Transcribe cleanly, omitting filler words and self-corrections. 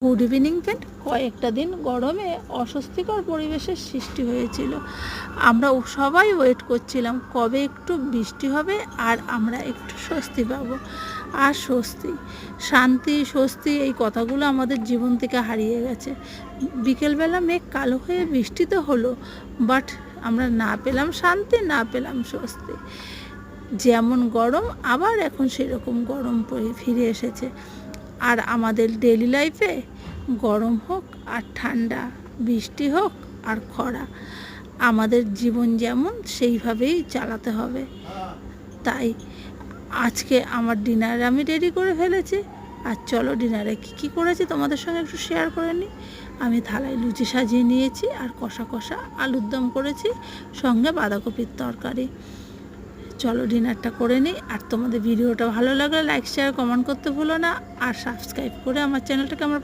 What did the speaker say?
Good evening friend. কয়েকটা দিন গরমে অস্বস্তিকর পরিবেশের সৃষ্টি হয়েছিল। আমরা সবাই ওয়েট করছিলাম কবে একটু বৃষ্টি হবে আর আমরা একটু স্বস্তি পাবো। আর স্বস্তি, শান্তি, স্বস্তি এই কথাগুলো আমাদের জীবন থেকে হারিয়ে গেছে। বিকেলবেলা মেঘ কালো হয়ে বৃষ্টি তো হলো, বাট আমরা না পেলাম শান্তি, না পেলাম স্বস্তি। যেমন গরম আবার এখন সেরকম গরম ফিরে এসেছে। আর আমাদের ডেইলি লাইফে গরম হোক আর ঠান্ডা, বৃষ্টি হোক আর খরা, আমাদের জীবন যেমন সেইভাবেই চালাতে হবে। তাই আজকে আমার ডিনার আমি রেডি করে ফেলেছি। আর চলো ডিনারে কী করেছি তোমাদের সঙ্গে একটু শেয়ার করে নিই। আমি থালায় লুচি সাজিয়ে নিয়েছি আর কষা কষা আলুর দম করেছি, সঙ্গে বাঁধাকপির তরকারি। চলো ডিনারটা করে নিই। আর তোমাদের ভিডিওটা ভালো লাগলে লাইক শেয়ার কমেন্ট করতে ভুলো না, আর সাবস্ক্রাইব করে আমার চ্যানেলটাকে আমার